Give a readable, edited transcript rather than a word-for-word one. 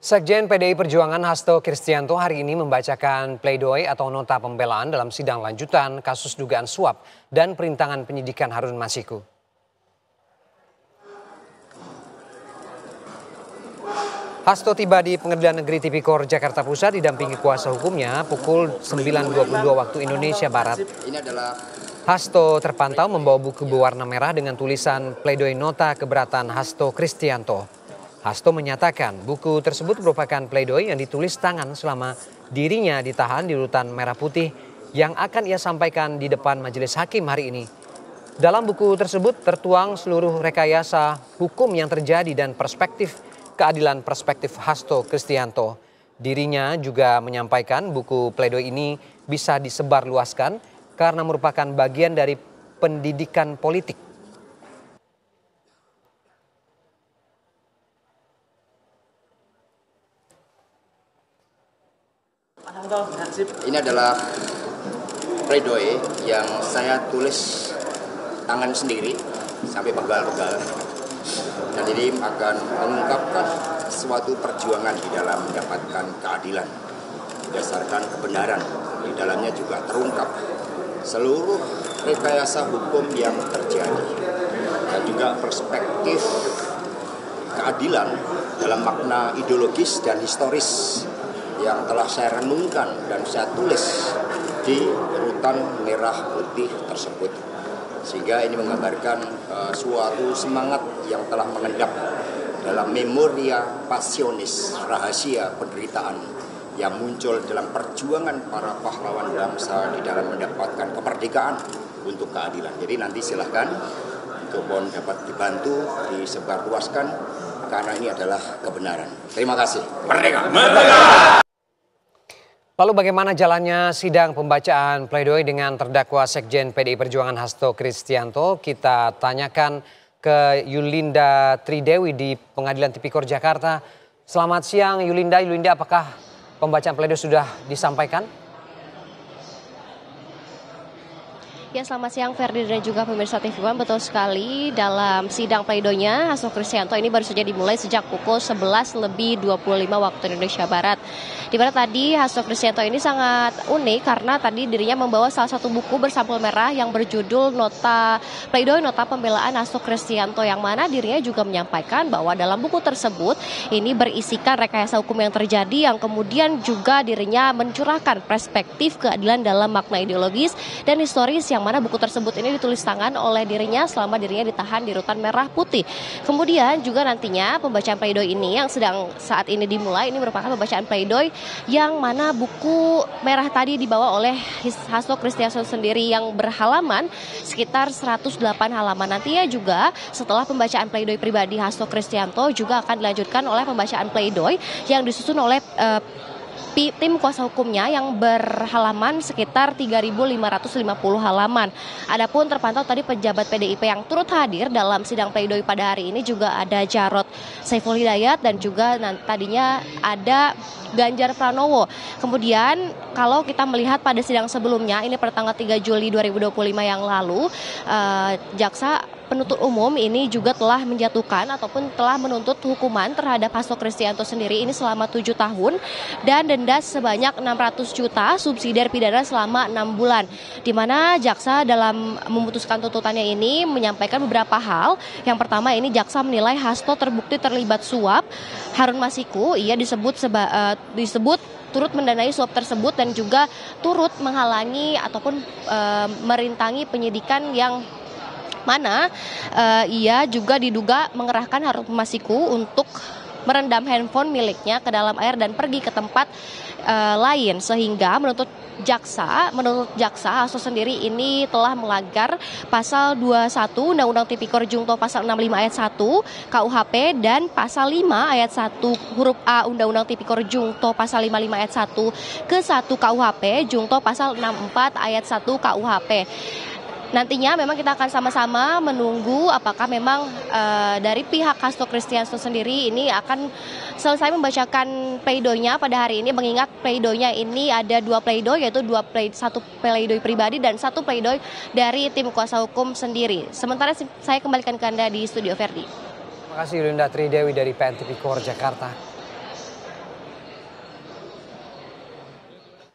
Sekjen PDI Perjuangan Hasto Kristianto hari ini membacakan pledoi atau nota pembelaan dalam sidang lanjutan kasus dugaan suap dan perintangan penyidikan Harun Masiku. Hasto tiba di Pengadilan Negeri Tipikor Jakarta Pusat didampingi kuasa hukumnya pukul 9.22 waktu Indonesia Barat. Hasto terpantau membawa buku berwarna merah dengan tulisan pledoi nota keberatan Hasto Kristianto. Hasto menyatakan buku tersebut merupakan pledoi yang ditulis tangan selama dirinya ditahan di rutan merah putih yang akan ia sampaikan di depan majelis hakim hari ini. Dalam buku tersebut tertuang seluruh rekayasa hukum yang terjadi dan perspektif keadilan perspektif Hasto Kristianto. Dirinya juga menyampaikan buku pledoi ini bisa disebarluaskan karena merupakan bagian dari pendidikan politik. Ini adalah pledoi yang saya tulis tangan sendiri sampai pegal-pegal. Dan ini akan mengungkapkan suatu perjuangan di dalam mendapatkan keadilan berdasarkan kebenaran. Di dalamnya juga terungkap seluruh rekayasa hukum yang terjadi dan juga perspektif keadilan dalam makna ideologis dan historis yang telah saya renungkan dan saya tulis di rutan merah putih tersebut. Sehingga ini menggambarkan suatu semangat yang telah mengendap dalam memoria pasionis rahasia penderitaan yang muncul dalam perjuangan para pahlawan bangsa di dalam mendapatkan kemerdekaan untuk keadilan. Jadi nanti silahkan untuk mohon dapat dibantu disebarluaskan karena ini adalah kebenaran. Terima kasih. Merdeka! Merdeka! Lalu bagaimana jalannya sidang pembacaan pledoi dengan terdakwa Sekjen PDI Perjuangan Hasto Kristianto? Kita tanyakan ke Yulinda Tridewi di Pengadilan Tipikor Jakarta. Selamat siang Yulinda. Yulinda, apakah pembacaan pledoi sudah disampaikan? Ya, selamat siang Ferdi dan juga pemirsa TV One. Betul sekali, dalam sidang pledoinya Hasto Kristianto ini baru saja dimulai sejak pukul 11.25 waktu Indonesia Barat. Di mana tadi Hasto Kristianto ini sangat unik karena tadi dirinya membawa salah satu buku bersampul merah yang berjudul nota pledoi nota pembelaan Hasto Kristianto, yang mana dirinya juga menyampaikan bahwa dalam buku tersebut ini berisikan rekayasa hukum yang terjadi, yang kemudian juga dirinya mencurahkan perspektif keadilan dalam makna ideologis dan historis, yang mana buku tersebut ini ditulis tangan oleh dirinya selama dirinya ditahan di rutan merah putih. Kemudian juga nantinya pembacaan pledoi ini yang sedang saat ini dimulai, ini merupakan pembacaan pledoi yang mana buku merah tadi dibawa oleh Hasto Kristianto sendiri yang berhalaman sekitar 108 halaman. Nantinya juga setelah pembacaan pledoi pribadi Hasto Kristianto juga akan dilanjutkan oleh pembacaan pledoi yang disusun oleh tim kuasa hukumnya yang berhalaman sekitar 3.550 halaman. Adapun terpantau tadi pejabat PDIP yang turut hadir dalam sidang pledoi pada hari ini juga ada Jarod Saiful Hidayat dan juga tadinya ada Ganjar Pranowo. Kemudian kalau kita melihat pada sidang sebelumnya, ini pada tanggal 3 Juli 2025 yang lalu, jaksa penuntut umum ini juga telah menjatuhkan ataupun telah menuntut hukuman terhadap Hasto Kristianto sendiri ini selama 7 tahun dan denda sebanyak 600 juta, subsidiar pidana selama 6 bulan. Di mana jaksa dalam memutuskan tuntutannya ini menyampaikan beberapa hal. Yang pertama, ini jaksa menilai Hasto terbukti terlibat suap Harun Masiku. Ia disebut turut mendanai suap tersebut dan juga turut menghalangi ataupun merintangi penyidikan yang mana ia juga diduga mengerahkan Harun Masiku untuk merendam handphone miliknya ke dalam air dan pergi ke tempat lain, sehingga menurut jaksa Hasto sendiri ini telah melanggar pasal 21 Undang-Undang Tipikor Jungto pasal 65 ayat 1 KUHP dan pasal 5 ayat 1 huruf A Undang-Undang Tipikor Jungto pasal 55 ayat 1 ke 1 KUHP Jungto pasal 64 ayat 1 KUHP. Nantinya memang kita akan sama-sama menunggu apakah memang dari pihak Hasto Kristianto sendiri ini akan selesai membacakan pleidoinya pada hari ini, mengingat pleidoinya ini ada 2 pledoi, yaitu 1 pledoi pribadi dan 1 pledoi dari tim kuasa hukum sendiri. Sementara saya kembalikan ke Anda di studio, Ferdi. Terima kasih Yulinda Tridewi dari PN Tipikor Jakarta.